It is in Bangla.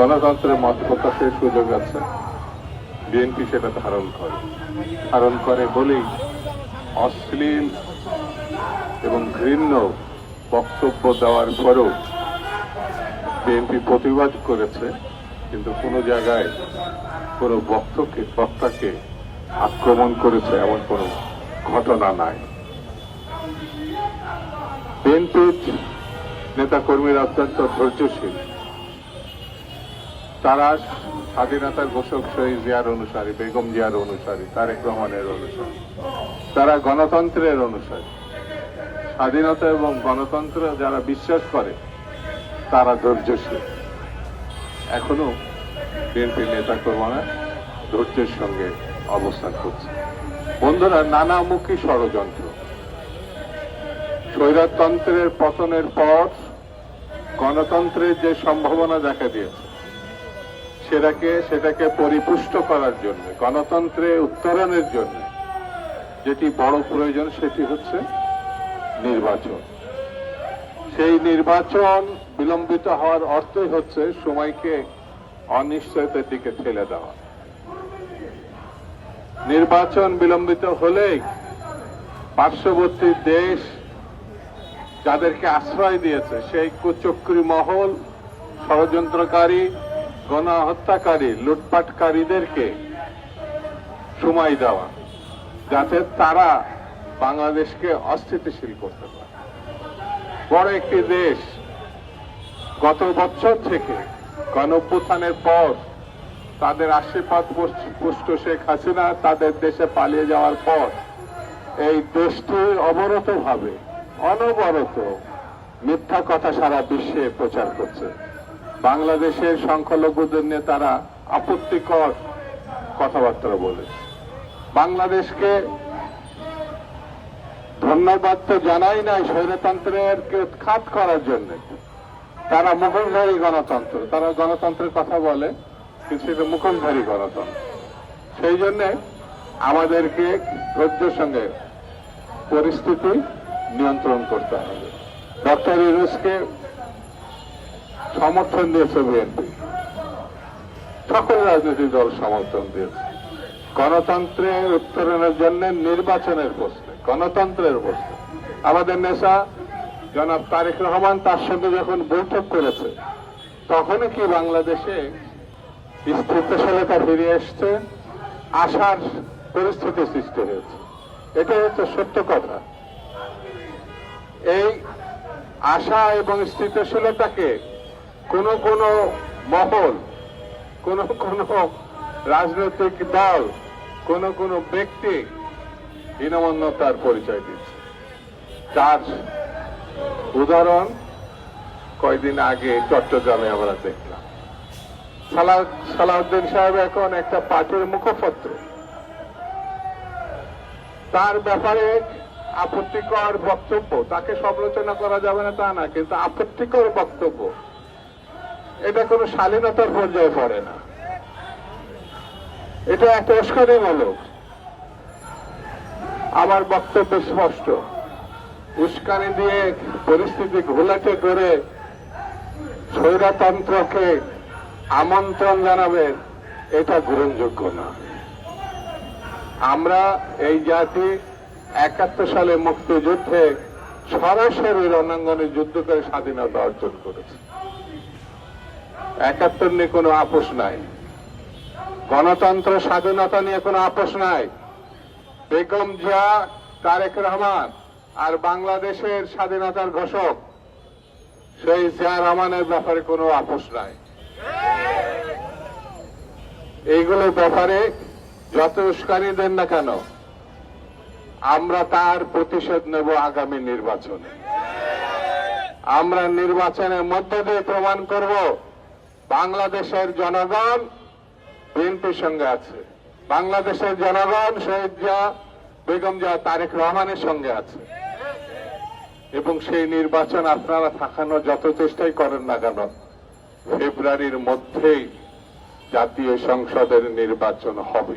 গণতন্ত্রের মত প্রকাশের সুযোগ আছে, বিএনপি সেটা ধারণ করে বলেই অশ্লীল এবং ঘৃণ্য বক্তব্য দেওয়ার পরেও বিএনপি প্রতিবাদ করেছে, কিন্তু কোনো জায়গায় কোনো বক্তাকে আক্রমণ করেছে এমন কোনো ঘটনা নাই। বিএনপির নেতাকর্মীরা অত্যন্ত ধৈর্যশীল। তারা স্বাধীনতার ঘোষক শহীদ জিয়ার অনুসারী, বেগম জিয়ার অনুসারী, তারেক রহমানের অনুসারী। তারা গণতন্ত্রের অনুসারী। স্বাধীনতা এবং গণতন্ত্র যারা বিশ্বাস করে তারা ধৈর্যশীল। এখনো বিএনপির নেতাকর্মীরা ধৈর্যের সঙ্গে অবস্থান করছে। বন্ধুরা, নানামুখী ষড়যন্ত্র, স্বৈরতন্ত্রের পতনের পর গণতন্ত্রের যে সম্ভাবনা দেখা দিয়েছে সেটাকে পরিপুষ্ট করার জন্য, গণতন্ত্রে উত্তরণের জন্য যেটি বড় প্রয়োজন সেটি হচ্ছে নির্বাচন। সেই নির্বাচন বিলম্বিত হওয়ার অর্থই হচ্ছে সময়কে অনিশ্চয়তার দিকে ঠেলে দেওয়া। নির্বাচন বিলম্বিত হলেই পার্শ্ববর্তী দেশ যাদেরকে আশ্রয় দিয়েছে সেই কুচক্রী মহল, ষড়যন্ত্রকারী, গণহত্যাকারী, লুটপাটকারীদেরকে সময় দেওয়া যাতে তারা বাংলাদেশকে অস্থিতিশীল করতে পারে। বড় একটি দেশ গত বছর থেকে গণঅভ্যুত্থানের পর তাদের আশীর্বাদ পুষ্ট শেখ হাসিনা তাদের দেশে পালিয়ে যাওয়ার পর এই দেশটি অবরতভাবে অনবরত মিথ্যা কথা সারা বিশ্বে প্রচার করছে। বাংলাদেশের সংখ্যালঘুদের নিয়ে তারা আপত্তিকর কথাবার্তা বলে। বাংলাদেশকে ধন্যবাদ তো জানাই নাই স্বৈরতন্ত্রের উৎখাত করার জন্য। তারা মুখোশধারী গণতন্ত্র, তারা গণতন্ত্রের কথা বলে কিন্তু সেটা মুখোশধারী গণতন্ত্র। সেই জন্য আমাদেরকে ধৈর্যের সঙ্গে পরিস্থিতি নিয়ন্ত্রণ করতে হবে। ডক্টর ইউনূসকে সমর্থন দিয়েছে বিএনপি, সকল রাজনৈতিক দল সমর্থন দিয়েছে গণতন্ত্রের উত্তরণের জন্য, নির্বাচনের প্রশ্নে, গণতন্ত্রের প্রশ্নে। আমাদের নেতা জনাব তারেক রহমান তার সঙ্গে যখন বৈঠক করেছে তখনই কি বাংলাদেশে স্থিতিশীলতা ফিরে এসছে, আশার পরিস্থিতি সৃষ্টি হয়েছে। এটা হচ্ছে সত্য কথা। এই আশা এবং স্থিতিশীলতাকে কোন কোন মহল, কোন কোন রাজনৈতিক দল, কোন কোন ব্যক্তি হীনমন্যতার পরিচয় দিচ্ছে। তার উদাহরণ কয়েকদিন আগে চট্টগ্রামে আমরা দেখলাম। সালাউদ্দিন সাহেব এখন একটা পার্টির মুখপত্র, তার ব্যাপারে আপত্তিকর বক্তব্য, তাকে সমালোচনা করা যাবে না তা না, কিন্তু আপত্তিকর বক্তব্য এটা কোনো শালীনতার পর্যায়ে পড়ে না, এটা একটা উস্কানিমূলক। আমার বক্তব্য স্পষ্ট, উস্কানি দিয়ে পরিস্থিতি ঘোলাটে করে স্বৈরতন্ত্রকে আমন্ত্রণ জানাবেন, এটা গ্রহণযোগ্য না। আমরা এই জাতি 71 সালে মুক্তিযুদ্ধে সরাসরি রণাঙ্গনে যুদ্ধ করে স্বাধীনতা অর্জন করেছে। 71 নিয়ে কোনো আপোষ নাই, গণতন্ত্র স্বাধীনতা নিয়ে কোনো আপোষ নাই। বেগম জিয়া, তারেক রহমান আর বাংলাদেশের স্বাধীনতার ঘোষক সেই জিয়া রহমানের ব্যাপারে কোনো আপোষ নাই। এইগুলোর ব্যাপারে যত উস্কানি দেন না কেন, আমরা তার প্রতিশোধ নেব আগামী নির্বাচনে। আমরা নির্বাচনের মধ্য দিয়ে প্রমাণ করব বাংলাদেশের জনগণ বিএনপির সঙ্গে আছে, বাংলাদেশের জনগণ শহীদ জিয়া, বেগম জিয়া, তারেক রহমানের সঙ্গে আছে। এবং সেই নির্বাচন আপনারা থাকানোর যত চেষ্টাই করেন না কেন, ফেব্রুয়ারির মধ্যেই জাতীয় সংসদের নির্বাচন হবে।